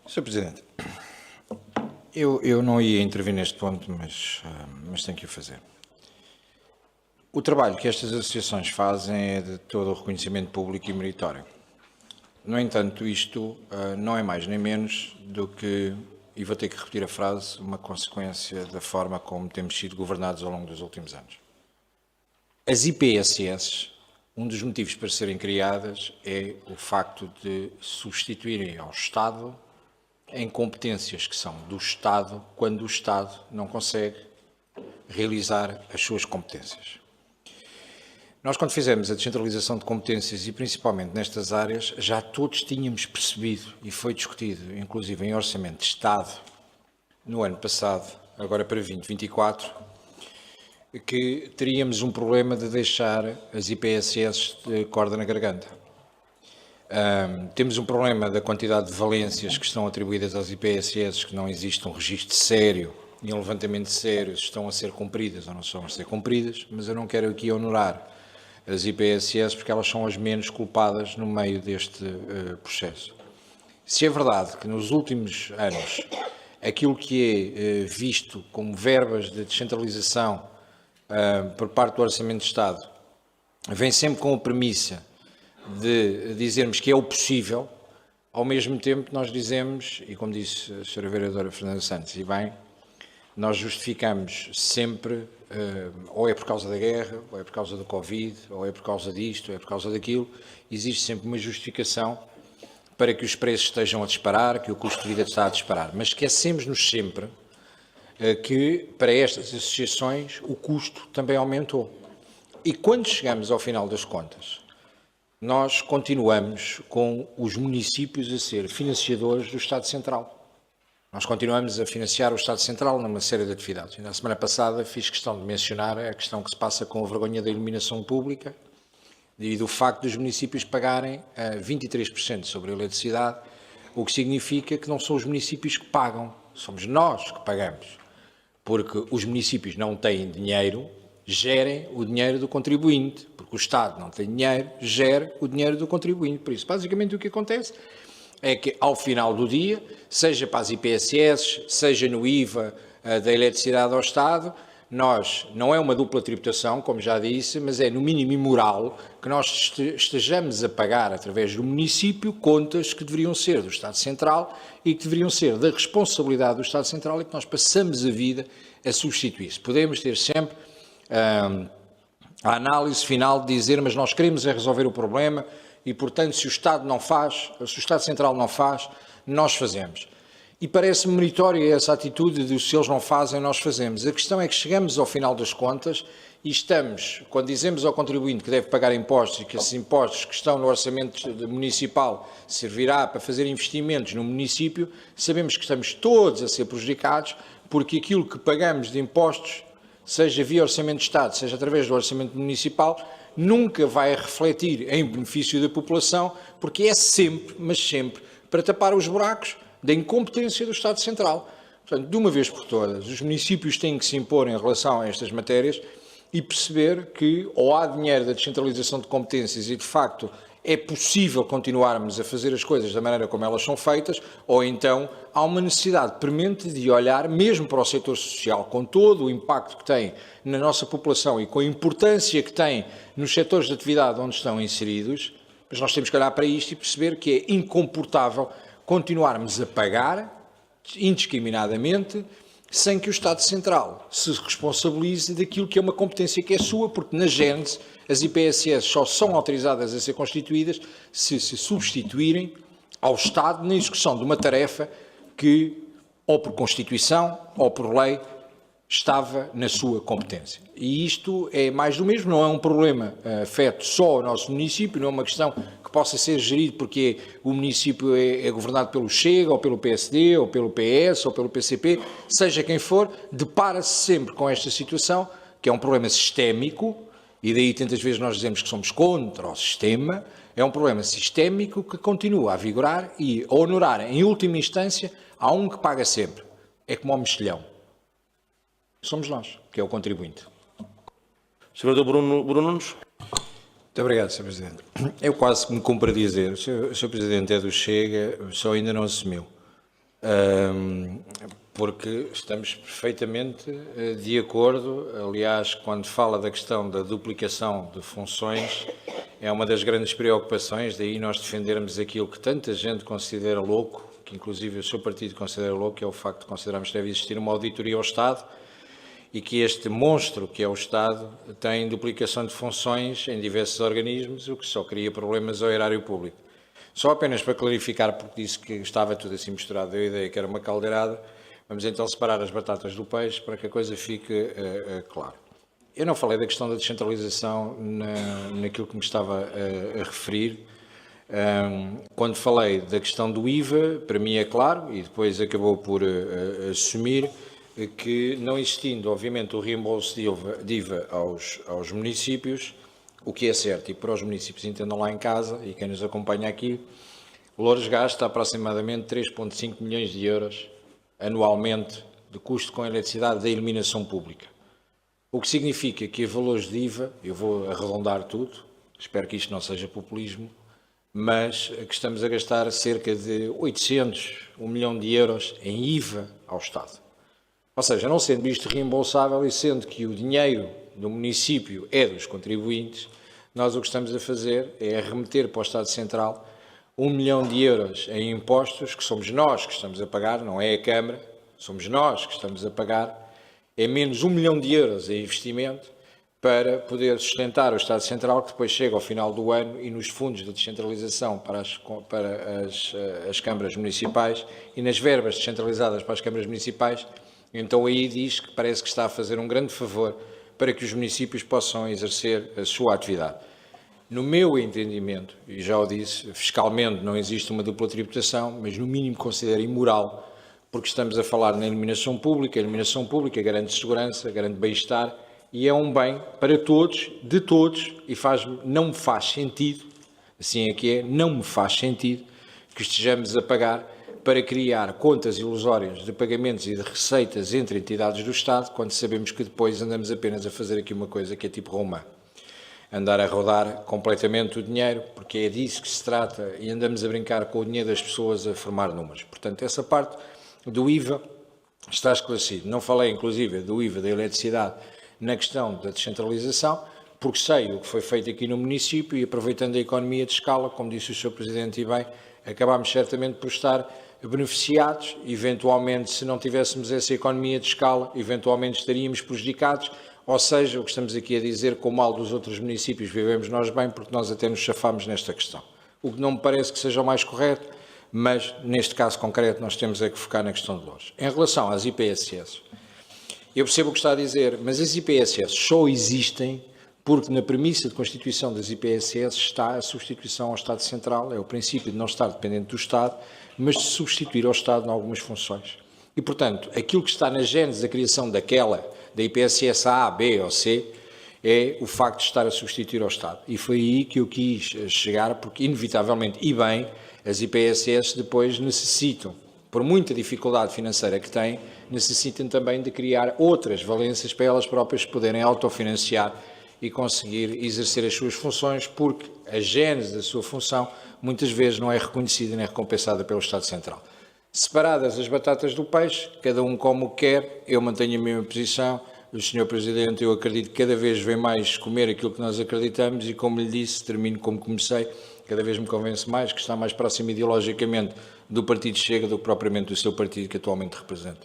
Sr. Presidente, eu não ia intervir neste ponto, mas tenho que o fazer. O trabalho que estas associações fazem é de todo o reconhecimento público e meritório. No entanto, isto não é mais nem menos do que, e vou ter que repetir a frase, uma consequência da forma como temos sido governados ao longo dos últimos anos. As IPSS, um dos motivos para serem criadas é o facto de substituírem ao Estado em competências que são do Estado, quando o Estado não consegue realizar as suas competências. Nós, quando fizemos a descentralização de competências, e principalmente nestas áreas, já todos tínhamos percebido, e foi discutido, inclusive em Orçamento de Estado, no ano passado, agora para 2024, que teríamos um problema de deixar as IPSS de corda na garganta. Temos um problema da quantidade de valências que estão atribuídas às IPSS, que não existe um registro sério e um levantamento sério se estão a ser cumpridas ou não estão a ser cumpridas, mas eu não quero aqui honorar as IPSS porque elas são as menos culpadas no meio deste processo. Se é verdade que nos últimos anos aquilo que é visto como verbas de descentralização por parte do Orçamento de Estado vem sempre com a premissa de dizermos que é o possível, ao mesmo tempo nós dizemos, e como disse a Sra. Vereadora Fernanda Santos, e bem, nós justificamos sempre, ou é por causa da guerra, ou é por causa do Covid, ou é por causa disto, ou é por causa daquilo, existe sempre uma justificação para que os preços estejam a disparar, que o custo de vida está a disparar, mas esquecemos-nos sempre que para estas associações o custo também aumentou. E quando chegamos ao final das contas, nós continuamos com os municípios a ser financiadores do Estado Central. Nós continuamos a financiar o Estado Central numa série de atividades. Na semana passada fiz questão de mencionar a questão que se passa com a vergonha da iluminação pública e do facto dos municípios pagarem 23% sobre a eletricidade, o que significa que não são os municípios que pagam, somos nós que pagamos. Porque os municípios não têm dinheiro, gerem o dinheiro do contribuinte, porque o Estado não tem dinheiro, gera o dinheiro do contribuinte. Por isso, basicamente o que acontece é que ao final do dia, seja para as IPSS, seja no IVA da eletricidade ao Estado, nós, não é uma dupla tributação, como já disse, mas é no mínimo imoral que nós estejamos a pagar através do município contas que deveriam ser do Estado Central e que deveriam ser da responsabilidade do Estado Central e que nós passamos a vida a substituir-se. Podemos ter sempre a análise final de dizer, mas nós queremos é resolver o problema e, portanto, se o Estado não faz, se o Estado Central não faz, nós fazemos. E parece-me meritória essa atitude de se eles não fazem, nós fazemos. A questão é que chegamos ao final das contas e estamos, quando dizemos ao contribuinte que deve pagar impostos e que esses impostos que estão no orçamento municipal servirá para fazer investimentos no município, sabemos que estamos todos a ser prejudicados porque aquilo que pagamos de impostos, seja via Orçamento de Estado, seja através do Orçamento Municipal, nunca vai refletir em benefício da população, porque é sempre, mas sempre, para tapar os buracos da incompetência do Estado Central. Portanto, de uma vez por todas, os municípios têm que se impor em relação a estas matérias e perceber que ou há dinheiro da descentralização de competências e, de facto, é possível continuarmos a fazer as coisas da maneira como elas são feitas, ou então há uma necessidade premente de olhar mesmo para o setor social, com todo o impacto que tem na nossa população e com a importância que tem nos setores de atividade onde estão inseridos, mas nós temos que olhar para isto e perceber que é incomportável continuarmos a pagar indiscriminadamente sem que o Estado Central se responsabilize daquilo que é uma competência que é sua, porque na gênese as IPSS só são autorizadas a ser constituídas se substituírem ao Estado na execução de uma tarefa que, ou por Constituição, ou por lei, estava na sua competência. E isto é mais do mesmo, não é um problema afeto só ao nosso município, não é uma questão que possa ser gerido porque o município é governado pelo Chega, ou pelo PSD, ou pelo PS, ou pelo PCP, seja quem for, depara-se sempre com esta situação, que é um problema sistémico, e daí tantas vezes nós dizemos que somos contra o sistema, é um problema sistémico que continua a vigorar e a honorar, em última instância, há um que paga sempre, é como o mexilhão. Somos nós, que é o contribuinte. Sr. Vereador Bruno Nunes. Muito obrigado, Sr. Presidente. Eu quase me cumpro a dizer, o Sr. Presidente é do Chega, só ainda não assumiu. porque estamos perfeitamente de acordo. Aliás, quando fala da questão da duplicação de funções, é uma das grandes preocupações, daí nós defendermos aquilo que tanta gente considera louco, que inclusive o seu partido considera louco, que é o facto de considerarmos que deve existir uma auditoria ao Estado e que este monstro, que é o Estado, tem duplicação de funções em diversos organismos, o que só cria problemas ao erário público. Só apenas para clarificar, porque disse que estava tudo assim misturado, deu a ideia que era uma caldeirada, vamos então separar as batatas do peixe para que a coisa fique clara. Eu não falei da questão da descentralização naquilo que me estava a referir. Quando falei da questão do IVA, para mim é claro, e depois acabou por assumir, que não existindo, obviamente, o reembolso de IVA aos municípios, o que é certo, e para os municípios entendam lá em casa, e quem nos acompanha aqui, Loures gasta aproximadamente 3,5 milhões de euros anualmente de custo com a eletricidade da iluminação pública. O que significa que a valores de IVA, eu vou arredondar tudo, espero que isto não seja populismo, mas que estamos a gastar cerca de 800, 1 milhão de euros em IVA ao Estado. Ou seja, não sendo isto reembolsável e sendo que o dinheiro do município é dos contribuintes, nós o que estamos a fazer é remeter para o Estado Central 1 milhão de euros em impostos, que somos nós que estamos a pagar, não é a Câmara, somos nós que estamos a pagar, é menos 1 milhão de euros em investimento para poder sustentar o Estado Central, que depois chega ao final do ano e nos fundos de descentralização para as câmaras municipais e nas verbas descentralizadas para as câmaras municipais, então aí diz que parece que está a fazer um grande favor para que os municípios possam exercer a sua atividade. No meu entendimento, e já o disse, fiscalmente não existe uma dupla tributação, mas no mínimo considero imoral, porque estamos a falar na iluminação pública. A iluminação pública garante segurança, garante bem-estar e é um bem para todos, de todos, e não me faz sentido, assim é que é, não me faz sentido que estejamos a pagar para criar contas ilusórias de pagamentos e de receitas entre entidades do Estado, quando sabemos que depois andamos apenas a fazer aqui uma coisa que é tipo Roma. Andar a rodar completamente o dinheiro, porque é disso que se trata, e andamos a brincar com o dinheiro das pessoas a formar números. Portanto, essa parte do IVA está esclarecido. Não falei, inclusive, do IVA da eletricidade na questão da descentralização, porque sei o que foi feito aqui no município e, aproveitando a economia de escala, como disse o Sr. Presidente e bem, acabámos certamente por estar beneficiados. Eventualmente, se não tivéssemos essa economia de escala, eventualmente estaríamos prejudicados, ou seja, o que estamos aqui a dizer, com o mal dos outros municípios vivemos nós bem, porque nós até nos chafamos nesta questão. O que não me parece que seja o mais correto, mas neste caso concreto nós temos é que focar na questão de Loures. Em relação às IPSS, eu percebo o que está a dizer, mas as IPSS só existem porque na premissa de constituição das IPSS está a substituição ao Estado Central, é o princípio de não estar dependente do Estado, mas de substituir ao Estado em algumas funções. E, portanto, aquilo que está na gênese da criação da IPSS A, B ou C, é o facto de estar a substituir ao Estado. E foi aí que eu quis chegar, porque, inevitavelmente, e bem, as IPSS depois necessitam, por muita dificuldade financeira que têm, necessitam também de criar outras valências para elas próprias poderem autofinanciar e conseguir exercer as suas funções, porque a gênese da sua função muitas vezes não é reconhecida nem recompensada pelo Estado Central. Separadas as batatas do peixe, cada um como quer, eu mantenho a mesma posição. O Sr. Presidente, eu acredito que cada vez vem mais comer aquilo que nós acreditamos e, como lhe disse, termino como comecei, cada vez me convence mais que está mais próximo ideologicamente do Partido Chega do que propriamente do seu partido que atualmente representa.